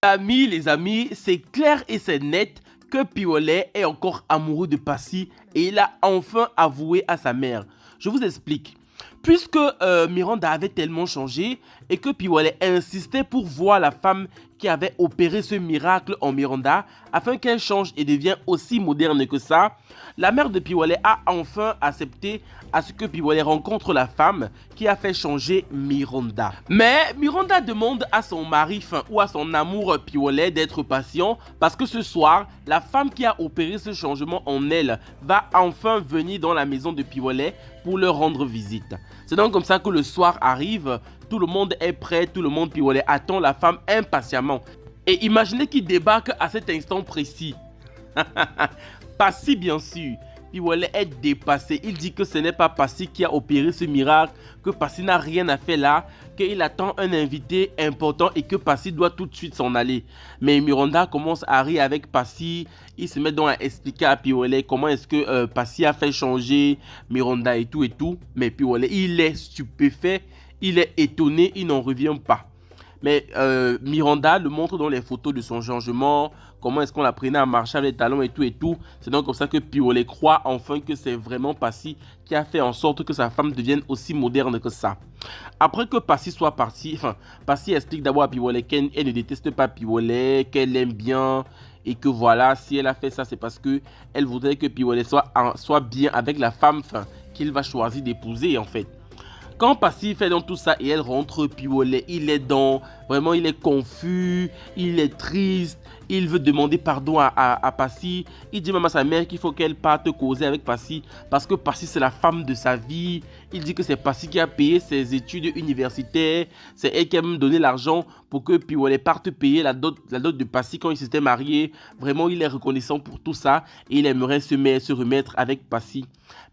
Les amis, c'est clair et c'est net que Piollet est encore amoureux de Passy et il a enfin avoué à sa mère. Je vous explique. Puisque Miranda avait tellement changé et que Piollet insistait pour voir la femme qui avait opéré ce miracle en Miranda afin qu'elle change et devienne aussi moderne que ça, la mère de Piollet a enfin accepté à ce que Piollet rencontre la femme qui a fait changer Miranda. Mais Miranda demande à son mari ou à son amour Piollet d'être patient parce que ce soir, la femme qui a opéré ce changement en elle va enfin venir dans la maison de Piollet pour leur rendre visite. C'est donc comme ça que le soir arrive, tout le monde est prêt, tout le monde Piollet attend la femme impatiemment. Et imaginez qu'il débarque à cet instant précis. Passy bien sûr. Piollet est dépassé. Il dit que ce n'est pas Passy qui a opéré ce miracle, que Passy n'a rien à faire là, qu'il attend un invité important et que Passy doit tout de suite s'en aller. Mais Miranda commence à rire avec Passy. Il se met donc à expliquer à Piollet comment est-ce que Passy a fait changer Miranda et tout et tout. Mais Piollet, il est stupéfait, il est étonné, il n'en revient pas. Mais Miranda le montre dans les photos de son changement, comment est-ce qu'on la prenait à marcher avec les talons et tout et tout. C'est donc comme ça que Piollet croit enfin que c'est vraiment Passy qui a fait en sorte que sa femme devienne aussi moderne que ça. Après que Passy soit parti, Passy explique d'abord à Piollet qu'elle ne déteste pas Piollet, qu'elle l'aime bien et que voilà, si elle a fait ça, c'est parce que elle voudrait que Piollet soit bien avec la femme qu'il va choisir d'épouser en fait. Quand Passy fait donc tout ça et elle rentre, Piollet, il est vraiment il est confus, il est triste, il veut demander pardon à Passy. Il dit même à sa mère qu'il faut qu'elle parte causer avec Passy parce que Passy c'est la femme de sa vie. Il dit que c'est Passy qui a payé ses études universitaires, c'est elle qui a même donné l'argent pour que Piollet parte payer la dot de Passy quand il s'était marié. Vraiment il est reconnaissant pour tout ça et il aimerait se remettre avec Passy.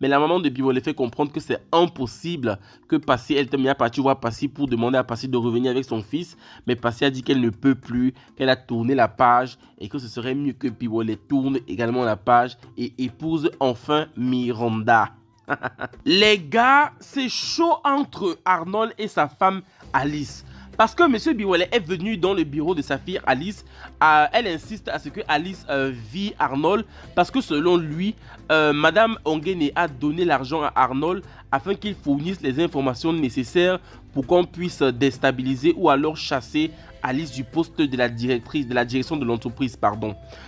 Mais la maman de Piollet fait comprendre que c'est impossible que Passy, elle t'aime bien partir voir Passy pour demander à Passy de revenir avec son fils. Mais Passy a dit qu'elle ne peut plus, qu'elle a tourné la page et que ce serait mieux que Piollet tourne également la page et épouse enfin Miranda. Les gars, c'est chaud entre Arnold et sa femme Alice. Parce que M. Piollet est venu dans le bureau de sa fille Alice. Elle insiste à ce que Alice vit Arnold. Parce que selon lui, Madame Onguene a donné l'argent à Arnold afin qu'il fournisse les informations nécessaires pour qu'on puisse déstabiliser ou alors chasser Alice du poste de la direction de l'entreprise.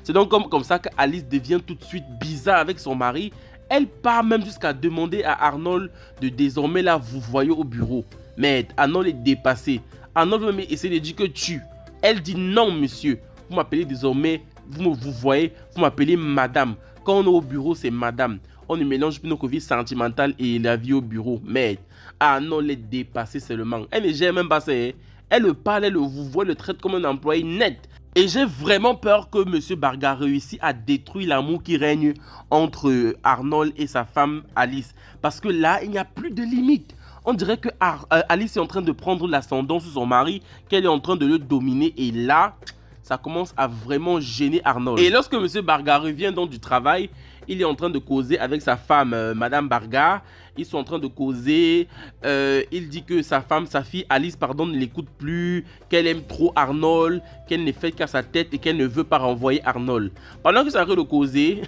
C'est donc comme ça qu'Alice devient tout de suite bizarre avec son mari. Elle part même jusqu'à demander à Arnold de désormais la vouvoyer au bureau. Mais Arnold est dépassé. Arnold veut même essayer de dire que tu. Elle dit non monsieur, vous m'appelez désormais, vous voyez, vous m'appelez madame. Quand on est au bureau c'est madame. On ne mélange plus nos vies sentimentales et la vie au bureau. Mais Arnold est dépassé seulement. Elle ne gère même pas ça. Elle le parle, elle le vouvoie, le traite comme un employé net. Et j'ai vraiment peur que M. Barga réussisse à détruire l'amour qui règne entre Arnold et sa femme Alice. Parce que là, il n'y a plus de limite. On dirait que Alice est en train de prendre l'ascendant sur son mari, qu'elle est en train de le dominer. Et là, ça commence à vraiment gêner Arnold. Et lorsque M. Barga revient donc du travail, il est en train de causer avec sa femme, Madame Barga. Ils sont en train de causer. Il dit que sa fille Alice, ne l'écoute plus, qu'elle aime trop Arnold, qu'elle ne fait qu'à sa tête et qu'elle ne veut pas renvoyer Arnold. Pendant qu'ils sont en train de causer,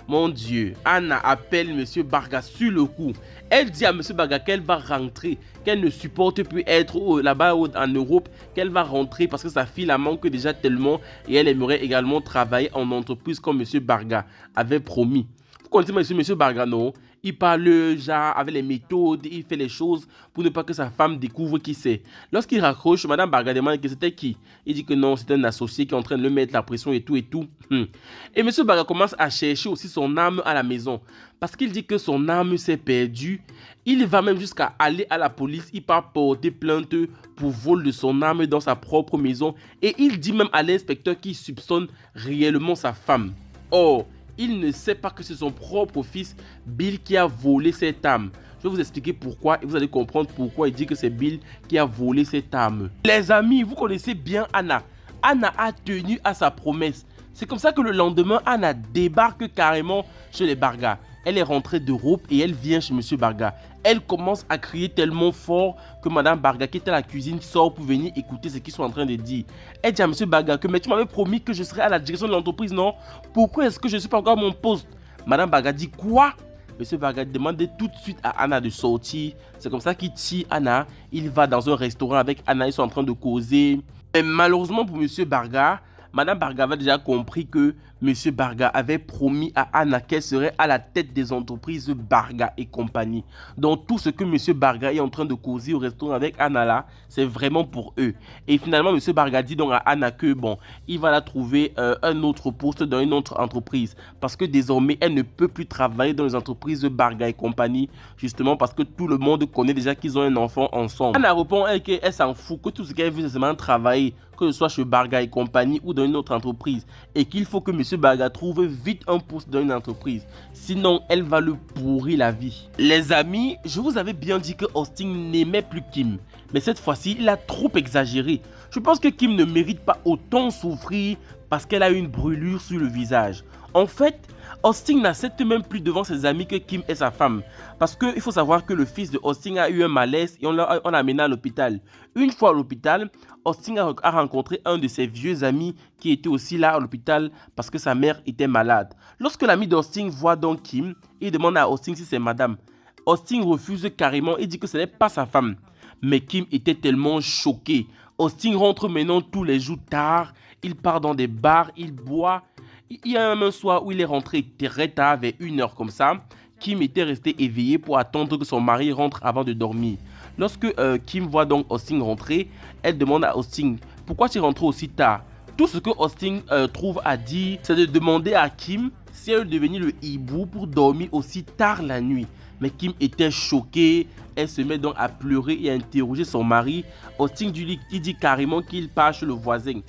mon Dieu, Anna appelle M. Barga sur le coup. Elle dit à M. Barga qu'elle va rentrer, qu'elle ne supporte plus être là-bas en Europe, qu'elle va rentrer parce que sa fille la manque déjà tellement et elle aimerait également travailler en entreprise comme M. Barga avait promis. Vous connaissez M. Barga, non? Il parle genre avec les méthodes, il fait les choses pour ne pas que sa femme découvre qui c'est. Lorsqu'il raccroche, Madame Barga demande que c'était qui. Il dit que non, c'est un associé qui est en train de le mettre la pression et tout et tout. Et M. Barga commence à chercher aussi son âme à la maison. Parce qu'il dit que son âme s'est perdue. Il va même jusqu'à aller à la police. Il part porter plainte pour vol de son âme dans sa propre maison. Et il dit même à l'inspecteur qu'il soupçonne réellement sa femme. Oh, il ne sait pas que c'est son propre fils, Bill, qui a volé cette âme. Je vais vous expliquer pourquoi et vous allez comprendre pourquoi il dit que c'est Bill qui a volé cette âme. Les amis, vous connaissez bien Anna. Anna a tenu à sa promesse. C'est comme ça que le lendemain, Anna débarque carrément chez les Barga. Elle est rentrée d'Europe et elle vient chez M. Barga. Elle commence à crier tellement fort que Madame Barga, qui était à la cuisine, sort pour venir écouter ce qu'ils sont en train de dire. Elle dit à Monsieur Barga que mais tu m'avais promis que je serais à la direction de l'entreprise, non? Pourquoi est-ce que je ne suis pas encore à mon poste? Madame Barga dit quoi? Monsieur Barga demande tout de suite à Anna de sortir. C'est comme ça qu'il tire Anna. Il va dans un restaurant avec Anna. Ils sont en train de causer. Mais malheureusement pour Monsieur Barga, Madame Barga avait déjà compris que Monsieur Barga avait promis à Anna qu'elle serait à la tête des entreprises Barga et compagnie. Donc tout ce que Monsieur Barga est en train de causer au restaurant avec Anna là, c'est vraiment pour eux. Et finalement, Monsieur Barga dit donc à Anna que bon, il va la trouver un autre poste dans une autre entreprise. Parce que désormais, elle ne peut plus travailler dans les entreprises Barga et compagnie. Justement parce que tout le monde connaît déjà qu'ils ont un enfant ensemble. Anna répond elle qu'elle s'en fout, que tout ce qu'elle veut c'est seulement travailler, que ce soit chez Barga et compagnie ou dans une autre entreprise. Et qu'il faut que Monsieur Barga trouve vite un poste dans une entreprise. Sinon, elle va le pourrir la vie. Les amis, je vous avais bien dit que Austin n'aimait plus Kim. Mais cette fois-ci, il a trop exagéré. Je pense que Kim ne mérite pas autant souffrir parce qu'elle a une brûlure sur le visage. En fait, Austin n'accepte même plus devant ses amis que Kim est sa femme. Parce qu'il faut savoir que le fils de Austin a eu un malaise et on l'a amené à l'hôpital. Une fois à l'hôpital, Austin a rencontré un de ses vieux amis qui était aussi là à l'hôpital parce que sa mère était malade. Lorsque l'ami d'Austin voit donc Kim, il demande à Austin si c'est madame. Austin refuse carrément et dit que ce n'est pas sa femme. Mais Kim était tellement choqué. Austin rentre maintenant tous les jours tard. Il part dans des bars, il boit. Il y a même un soir où il est rentré très tard, vers 1h comme ça. Kim était resté éveillé pour attendre que son mari rentre avant de dormir. Lorsque Kim voit donc Austin rentrer, elle demande à Austin « Pourquoi tu es rentré aussi tard ?» Tout ce que Austin trouve à dire, c'est de demander à Kim si elle devenait le hibou pour dormir aussi tard la nuit. Mais Kim était choquée, elle se met donc à pleurer et à interroger son mari. Austin il dit carrément qu'il part chez le voisin.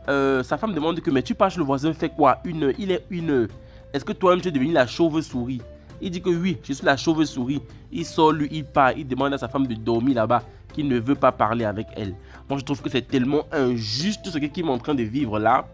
Sa femme demande que mais tu pars chez le voisin, fais quoi? Il est 1h. Est-ce que toi-même tu es devenu la chauve-souris? Il dit que oui, je suis la chauve-souris. Il sort, lui, il part, il demande à sa femme de dormir là-bas, qu'il ne veut pas parler avec elle. Moi, je trouve que c'est tellement injuste ce que Kim est en train de vivre là.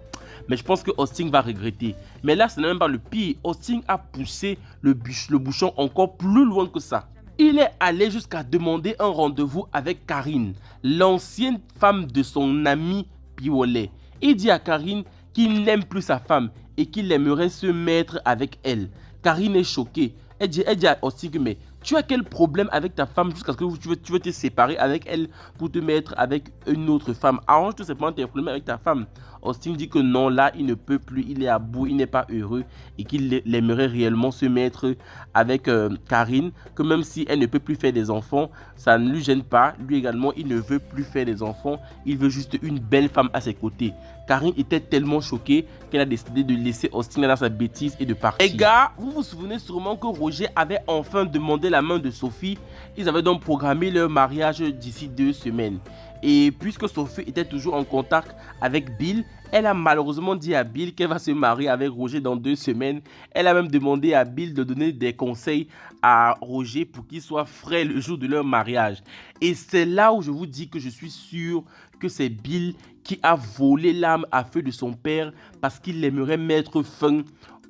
Mais je pense que Austin va regretter. Mais là, ce n'est même pas le pire. Austin a poussé le bouchon encore plus loin que ça. Il est allé jusqu'à demander un rendez-vous avec Karine, l'ancienne femme de son ami Piolet. Il dit à Karine qu'il n'aime plus sa femme et qu'il aimerait se mettre avec elle. Karine est choquée. Elle dit à Austin que mais tu as quel problème avec ta femme jusqu'à ce que tu veux te séparer avec elle pour te mettre avec une autre femme. Arrange tout simplement tes problèmes avec ta femme. Austin dit que non, là il ne peut plus, il est à bout, il n'est pas heureux et qu'il aimerait réellement se mettre avec Karine, que même si elle ne peut plus faire des enfants, ça ne lui gêne pas. Lui également, il ne veut plus faire des enfants, il veut juste une belle femme à ses côtés. Karine était tellement choquée qu'elle a décidé de laisser Austin dans sa bêtise et de partir. Les gars, vous vous souvenez sûrement que Roger avait enfin demandé la main de Sophie. Ils avaient donc programmé leur mariage d'ici 2 semaines. Et puisque Sophie était toujours en contact avec Bill, elle a malheureusement dit à Bill qu'elle va se marier avec Roger dans 2 semaines. Elle a même demandé à Bill de donner des conseils à Roger pour qu'il soit frais le jour de leur mariage. Et c'est là où je vous dis que je suis sûr que c'est Bill qui a volé l'arme à feu de son père parce qu'il aimerait mettre fin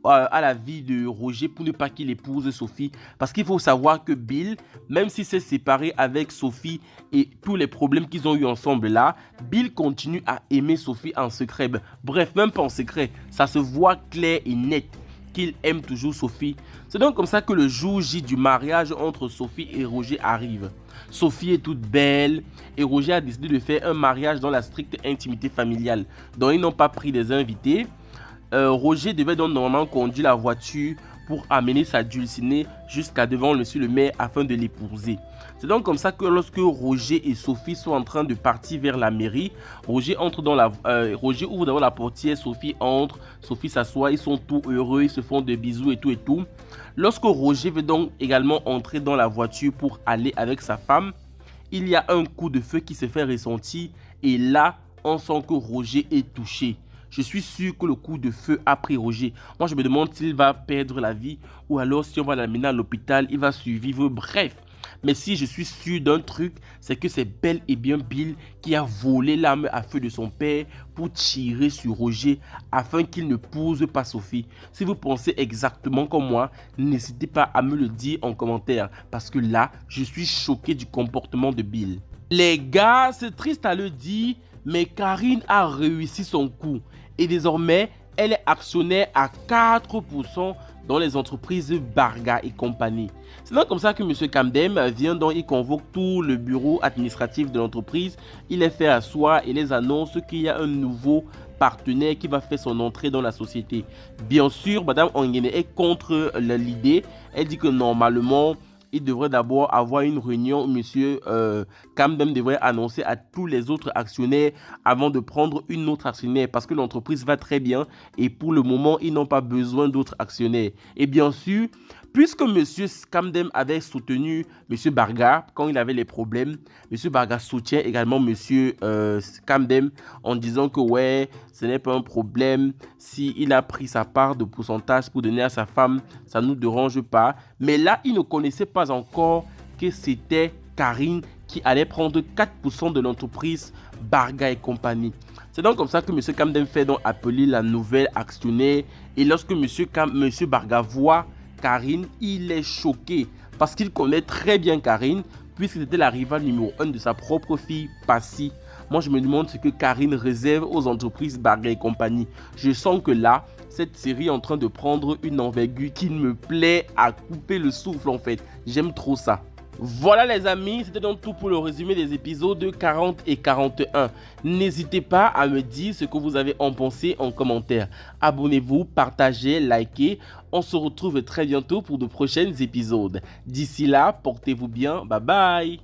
à la vie de Roger pour ne pas qu'il épouse Sophie. Parce qu'il faut savoir que Bill, même s'il s'est séparé avec Sophie et tous les problèmes qu'ils ont eu ensemble là, Bill continue à aimer Sophie en secret. Bref, même pas en secret, ça se voit clair et net qu'il aime toujours Sophie. C'est donc comme ça que le jour J du mariage entre Sophie et Roger arrive. Sophie est toute belle et Roger a décidé de faire un mariage dans la stricte intimité familiale. Donc ils n'ont pas pris des invités. Roger devait donc normalement conduire la voiture pour amener sa dulcinée jusqu'à devant monsieur le maire afin de l'épouser. C'est donc comme ça que lorsque Roger et Sophie sont en train de partir vers la mairie, Roger ouvre d'abord la portière, Sophie entre, Sophie s'assoit, ils sont tous heureux, ils se font des bisous et tout. Lorsque Roger veut donc également entrer dans la voiture pour aller avec sa femme, il y a un coup de feu qui se fait ressentir et là, on sent que Roger est touché. Je suis sûr que le coup de feu a pris Roger. Moi, je me demande s'il va perdre la vie ou alors si on va l'amener à l'hôpital, il va survivre. Bref, Mais si je suis sûr d'un truc, c'est que c'est bel et bien Bill qui a volé l'arme à feu de son père pour tirer sur Roger afin qu'il ne n'épouse pas Sophie. Si vous pensez exactement comme moi, n'hésitez pas à me le dire en commentaire parce que là, je suis choqué du comportement de Bill. Les gars, c'est triste à le dire, mais Karine a réussi son coup et désormais, elle est actionnaire à 4% dans les entreprises Barga et compagnie. C'est donc comme ça que M. Kamdem vient donc, il convoque tout le bureau administratif de l'entreprise, il les fait asseoir et les annonce qu'il y a un nouveau partenaire qui va faire son entrée dans la société. Bien sûr, Madame Ongene est contre l'idée, elle dit que normalement, il devrait d'abord avoir une réunion, monsieur Kamdem devrait annoncer à tous les autres actionnaires avant de prendre une autre actionnaire parce que l'entreprise va très bien et pour le moment, ils n'ont pas besoin d'autres actionnaires. Et bien sûr, puisque monsieur Kamdem avait soutenu monsieur Barga quand il avait les problèmes, monsieur Barga soutient également monsieur Kamdem en disant que ouais, ce n'est pas un problème. S'il a pris sa part de pourcentage pour donner à sa femme, ça ne nous dérange pas. Mais là, il ne connaissait pas encore que c'était Karine qui allait prendre 4% de l'entreprise Barga et compagnie. C'est donc comme ça que M. Kamdem fait donc appeler la nouvelle actionnaire. Et lorsque M. Barga voit Karine, il est choqué parce qu'il connaît très bien Karine puisque c'était la rivale numéro 1 de sa propre fille, Passy. Moi, je me demande ce que Karine réserve aux entreprises Barga et compagnie. Je sens que là, cette série est en train de prendre une envergure qui me plaît à couper le souffle en fait. J'aime trop ça. Voilà les amis, c'était donc tout pour le résumé des épisodes 40 et 41. N'hésitez pas à me dire ce que vous avez en pensé en commentaire. Abonnez-vous, partagez, likez. On se retrouve très bientôt pour de prochains épisodes. D'ici là, portez-vous bien. Bye bye.